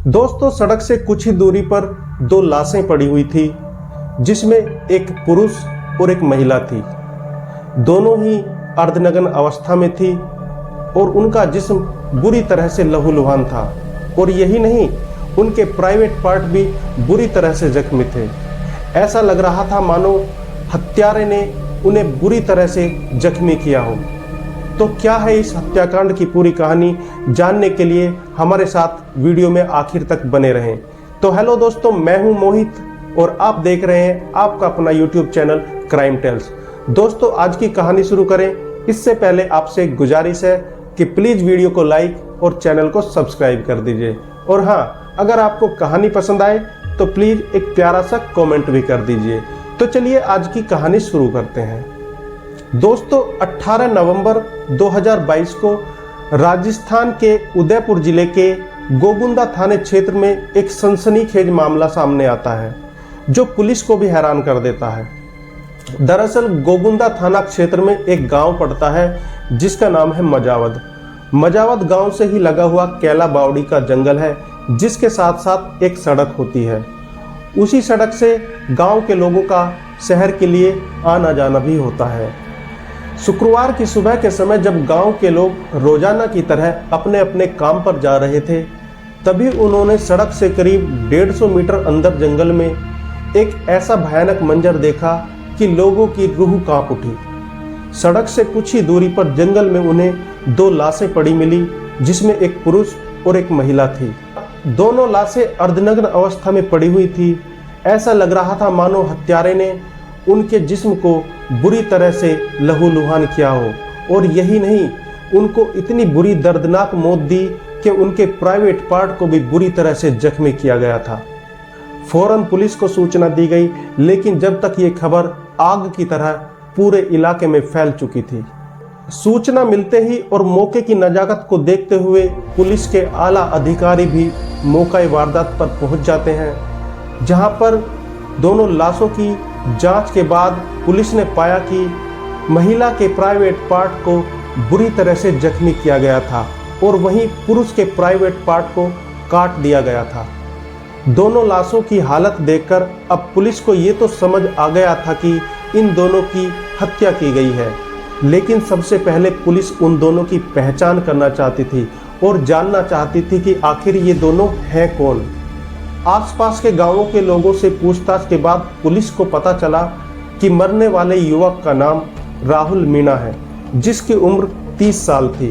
दोस्तों, सड़क से कुछ ही दूरी पर दो लाशें पड़ी हुई थी, जिसमें एक पुरुष और एक महिला थी। दोनों ही अर्धनग्न अवस्था में थी और उनका जिस्म बुरी तरह से लहूलुहान था। और यही नहीं, उनके प्राइवेट पार्ट भी बुरी तरह से जख्मी थे। ऐसा लग रहा था मानो हत्यारे ने उन्हें बुरी तरह से जख्मी किया हो। तो क्या है इस हत्याकांड की पूरी कहानी, जानने के लिए हमारे साथ वीडियो में आखिर तक बने रहें। तो हेलो दोस्तों, मैं हूं मोहित और आप देख रहे हैं आपका अपना यूट्यूब चैनल क्राइम टेल्स। दोस्तों, आज की कहानी शुरू करें इससे पहले आपसे एक गुजारिश है कि प्लीज वीडियो को लाइक और चैनल को सब्सक्राइब कर दीजिए। और हाँ, अगर आपको कहानी पसंद आए तो प्लीज एक प्यारा सा कमेंट भी कर दीजिए। तो चलिए आज की कहानी शुरू करते हैं। दोस्तों, 18 नवंबर 2022 को राजस्थान के उदयपुर जिले के गोगुंदा थाने क्षेत्र में एक सनसनीखेज मामला सामने आता है, जो पुलिस को भी हैरान कर देता है। दरअसल गोगुंदा थाना क्षेत्र में एक गांव पड़ता है जिसका नाम है मजावद। मजावद गांव से ही लगा हुआ कैला बावड़ी का जंगल है, जिसके साथ साथ एक सड़क होती है। उसी सड़क से गांव के लोगों का शहर के लिए आना जाना भी होता है। शुक्रवार की सुबह के समय जब गांव के लोग रोजाना की तरह अपने अपने काम पर जा रहे थे, तभी उन्होंने सड़क से करीब 150 मीटर अंदर जंगल में एक ऐसा भयानक मंजर देखा कि लोगों की रूह कांप उठी। सड़क से कुछ ही दूरी पर जंगल में उन्हें दो लाशें पड़ी मिली, जिसमें एक पुरुष और एक महिला थी। दोनों लाशें अर्धनग्न अवस्था में पड़ी हुई थी। ऐसा लग रहा था मानो हत्यारे ने उनके जिस्म को बुरी तरह से लहूलुहान किया हो। और यही नहीं, उनको इतनी बुरी दर्दनाक मौत दी कि उनके प्राइवेट पार्ट को भी बुरी तरह से जख्मी किया गया था। फौरन पुलिस को सूचना दी गई, लेकिन जब तक ये खबर आग की तरह पूरे इलाके में फैल चुकी थी। सूचना मिलते ही और मौके की नजाकत को देखते हुए पुलिस के आला अधिकारी भी मौके वारदात पर पहुंच जाते हैं, जहां पर दोनों लाशों की जांच के बाद पुलिस ने पाया कि महिला के प्राइवेट पार्ट को बुरी तरह से जख्मी किया गया था और वहीं पुरुष के प्राइवेट पार्ट को काट दिया गया था। दोनों लाशों की हालत देखकर अब पुलिस को ये तो समझ आ गया था कि इन दोनों की हत्या की गई है, लेकिन सबसे पहले पुलिस उन दोनों की पहचान करना चाहती थी और जानना चाहती थी कि आखिर ये दोनों हैं कौन। आसपास के गांवों के लोगों से पूछताछ के बाद पुलिस को पता चला कि मरने वाले युवक का नाम राहुल मीणा है, जिसकी उम्र 30 साल थी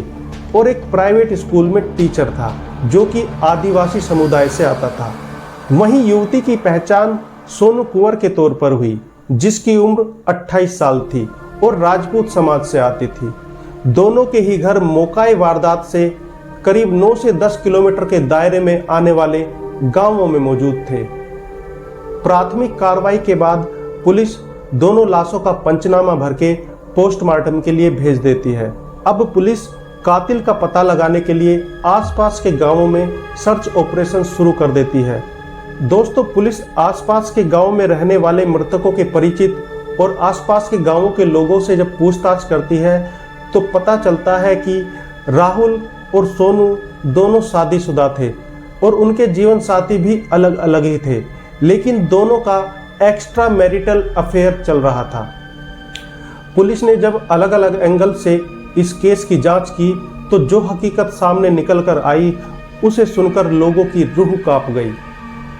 और एक प्राइवेट स्कूल में टीचर था, जो कि आदिवासी समुदाय से आता था। वहीं युवती की पहचान सोनू कुंवर के तौर पर हुई, जिसकी उम्र 28 साल थी और राजपूत समाज से आती थी। दोनों के ही घर मौके वारदात से करीब 9 से 10 किलोमीटर के दायरे में आने वाले गांवों में मौजूद थे। प्राथमिक कार्रवाई के बाद पुलिस दोनों लाशों का पंचनामा भर के पोस्टमार्टम के लिए भेज देती है। अब पुलिस कातिल का पता लगाने के लिए आसपास के गांवों में सर्च ऑपरेशन शुरू कर देती है। दोस्तों, पुलिस आसपास के गांव में रहने वाले मृतकों के परिचित और आसपास के गांवों के लोगों से जब पूछताछ करती है तो पता चलता है कि राहुल और सोनू दोनों शादीशुदा थे और उनके जीवन साथी भी अलग अलग ही थे, लेकिन दोनों का एक्स्ट्रा मैरिटल अफेयर चल रहा था। पुलिस ने जब अलग अलग एंगल से इस केस की जांच की तो जो हकीकत सामने निकल कर आई, उसे सुनकर लोगों की रूह कांप गई।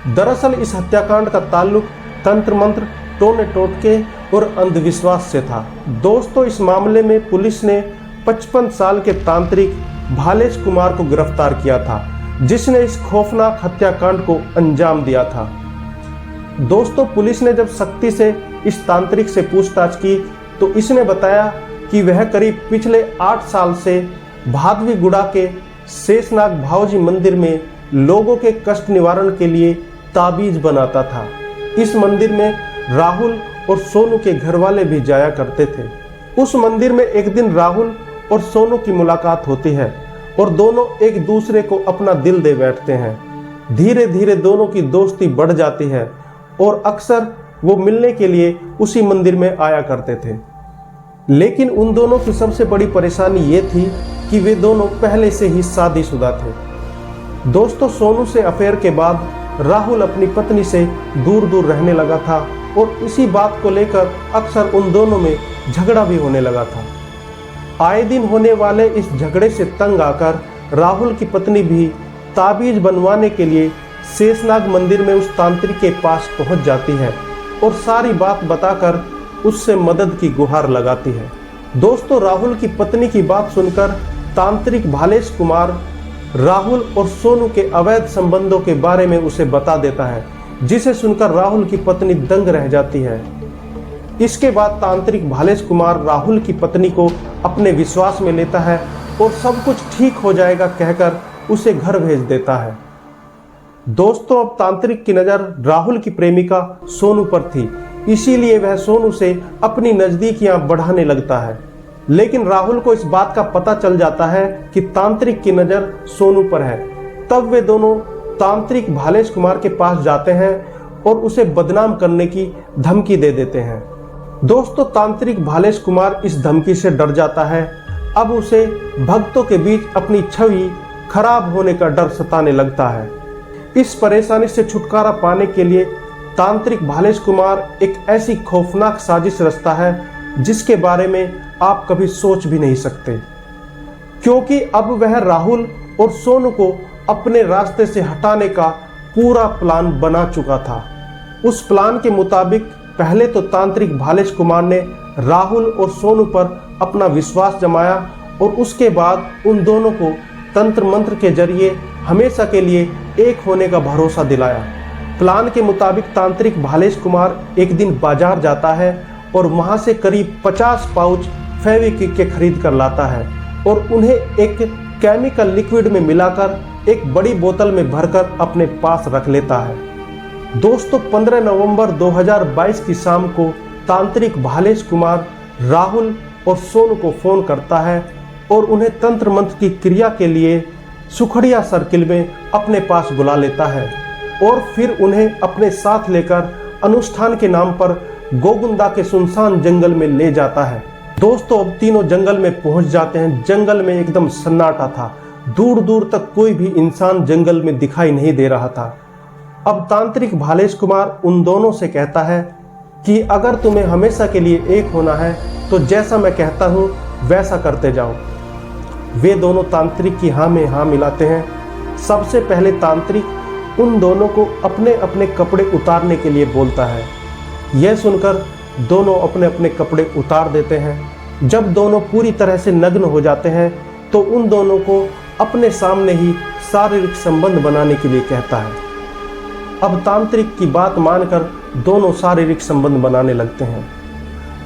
दरअसल इस हत्याकांड का ताल्लुक तंत्र मंत्र, टोने टोटके और अंधविश्वास से था। दोस्तों, इस मामले में पुलिस ने 55 साल के तांत्रिक भालेश कुमार को गिरफ्तार किया था, जिसने इस खौफनाक हत्याकांड को अंजाम दिया था। दोस्तों, पुलिस ने जब सख्ती से इस तांत्रिक से पूछताछ की तो इसने बताया कि वह करीब पिछले 8 साल से भादवीगुड़ा के शेषनाग भावजी मंदिर में लोगों के कष्ट निवारण के लिए ताबीज बनाता था। इस मंदिर में राहुल और सोनू के घर वाले भी जाया करते थे। उस मंदिर में एक दिन राहुल और सोनू की मुलाकात होती है और दोनों एक दूसरे को अपना दिल दे बैठते हैं। धीरे धीरे दोनों की दोस्ती बढ़ जाती है और अक्सर वो मिलने के लिए उसी मंदिर में आया करते थे। लेकिन उन दोनों की सबसे बड़ी परेशानी ये थी कि वे दोनों पहले से ही शादीशुदा थे। दोस्तों, सोनू से अफेयर के बाद राहुल अपनी पत्नी से दूर दूर रहने लगा था और इसी बात को लेकर अक्सर उन दोनों में झगड़ा भी होने लगा था। आए दिन होने वाले इस झगड़े से तंग आकर राहुल की पत्नी भी ताबीज बनवाने के लिए शेषनाग मंदिर में उस तांत्रिक के पास पहुंच जाती है और सारी बात बताकर उससे मदद की गुहार लगाती है। दोस्तों, राहुल की पत्नी की बात सुनकर तांत्रिक भालेश कुमार राहुल और सोनू के अवैध संबंधों के बारे में उसे बता देता है, जिसे सुनकर राहुल की पत्नी दंग रह जाती है। इसके बाद तांत्रिक भालेश कुमार राहुल की पत्नी को अपने विश्वास में लेता है और सब कुछ ठीक हो जाएगा कहकर उसे घर भेज देता है। दोस्तों, अब तांत्रिक की नज़र राहुल की प्रेमिका सोनू पर थी, इसीलिए वह सोनू से अपनी नज़दीकियां बढ़ाने लगता है। लेकिन राहुल को इस बात का पता चल जाता है कि तांत्रिक की नज़र सोनू पर है। तब वे दोनों तांत्रिक भालेश कुमार के पास जाते हैं और उसे बदनाम करने की धमकी दे देते हैं। दोस्तों, तांत्रिक भालेश कुमार इस धमकी से डर जाता है। अब उसे भक्तों के बीच अपनी छवि खराब होने का डर सताने लगता है। इस परेशानी से छुटकारा पाने के लिए तांत्रिक भालेश कुमार एक ऐसी खौफनाक साजिश रचता है जिसके बारे में आप कभी सोच भी नहीं सकते, क्योंकि अब वह राहुल और सोनू को अपने रास्ते से हटाने का पूरा प्लान बना चुका था। उस प्लान के मुताबिक पहले तो तांत्रिक भालेश कुमार ने राहुल और सोनू पर अपना विश्वास जमाया और उसके बाद उन दोनों को तंत्र मंत्र के जरिए हमेशा के लिए एक होने का भरोसा दिलाया। प्लान के मुताबिक तांत्रिक भालेश कुमार एक दिन बाजार जाता है और वहां से करीब 50 पाउच फेविक्विक के खरीद कर लाता है और उन्हें एक केमिकल लिक्विड में मिलाकर एक बड़ी बोतल में भरकर अपने पास रख लेता है। दोस्तों, 15 नवंबर 2022 की शाम को तांत्रिक भालेश कुमार राहुल और सोनू को फोन करता है और उन्हें तंत्र मंत्र की क्रिया के लिए सुखड़िया सर्किल में अपने पास बुला लेता है और फिर उन्हें अपने साथ लेकर अनुष्ठान के नाम पर गोगुंदा के सुनसान जंगल में ले जाता है। दोस्तों, अब तीनों जंगल में पहुंच जाते हैं। जंगल में एकदम सन्नाटा था, दूर दूर तक कोई भी इंसान जंगल में दिखाई नहीं दे रहा था। अब तांत्रिक भालेश कुमार उन दोनों से कहता है कि अगर तुम्हें हमेशा के लिए एक होना है तो जैसा मैं कहता हूँ वैसा करते जाओ। वे दोनों तांत्रिक की हाँ में हाँ मिलाते हैं। सबसे पहले तांत्रिक उन दोनों को अपने अपने कपड़े उतारने के लिए बोलता है। यह सुनकर दोनों अपने अपने कपड़े उतार देते हैं। जब दोनों पूरी तरह से नग्न हो जाते हैं तो उन दोनों को अपने सामने ही शारीरिक संबंध बनाने के लिए कहता है। अब तांत्रिक की बात मानकर दोनों शारीरिक संबंध बनाने लगते हैं।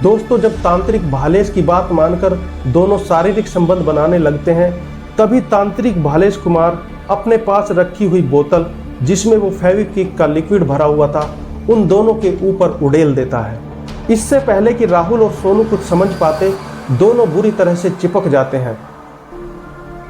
दोस्तों, जब तांत्रिक भालेश की बात मानकर दोनों शारीरिक संबंध बनाने लगते हैं, तभी तांत्रिक भालेश कुमार अपने पास रखी हुई बोतल जिसमें वो फेविक्विक का लिक्विड भरा हुआ था उन दोनों के ऊपर उड़ेल देता है। इससे पहले कि राहुल और सोनू कुछ समझ पाते, दोनों बुरी तरह से चिपक जाते हैं।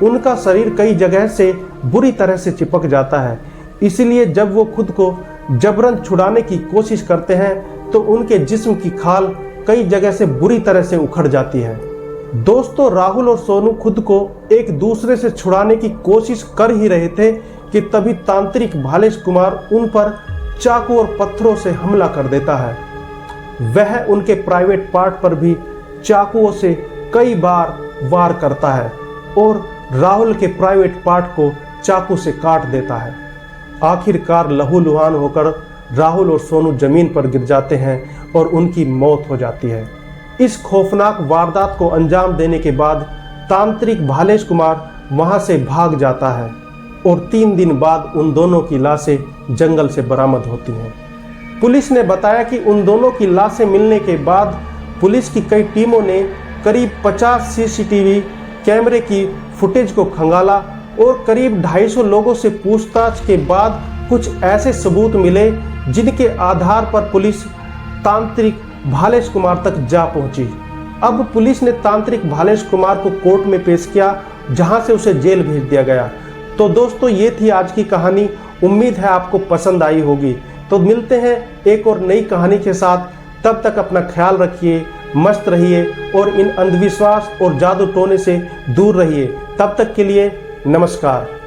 उनका शरीर कई जगह से बुरी तरह से चिपक जाता है, इसलिए जब वो खुद को जबरन छुड़ाने की कोशिश करते हैं तो उनके जिस्म की खाल कई जगह से बुरी तरह से उखड़ जाती है। दोस्तों, राहुल और सोनू खुद को एक दूसरे से छुड़ाने की कोशिश कर ही रहे थे कि तभी तांत्रिक भालेश कुमार उन पर चाकू और पत्थरों से हमला कर देता है। वह उनके प्राइवेट पार्ट पर भी चाकुओं से कई बार वार करता है और राहुल के प्राइवेट पार्ट को चाकू से काट देता है। आखिरकार लहूलुहान होकर राहुल और सोनू जमीन पर गिर जाते हैं और उनकी मौत हो जाती है। इस खौफनाक वारदात को अंजाम देने के बाद तांत्रिक भालेश कुमार वहां से भाग जाता है और 3 दिन बाद उन दोनों की लाशें जंगल से बरामद होती हैं। पुलिस ने बताया कि उन दोनों की लाशें मिलने के बाद पुलिस की कई टीमों ने करीब 50 सीसीटीवी कैमरे की फुटेज को खंगाला और करीब 250 लोगों से पूछताछ के बाद कुछ ऐसे सबूत मिले जिनके आधार पर पुलिस तांत्रिक भालेश कुमार तक जा पहुंची। अब पुलिस ने तांत्रिक भालेश कुमार को कोर्ट में पेश किया, जहां से उसे जेल भेज दिया गया। तो दोस्तों, ये थी आज की कहानी। उम्मीद है आपको पसंद आई होगी। तो मिलते हैं एक और नई कहानी के साथ। तब तक अपना ख्याल रखिए, मस्त रहिए और इन अंधविश्वास और जादू टोने से दूर रहिए। तब तक के लिए नमस्कार।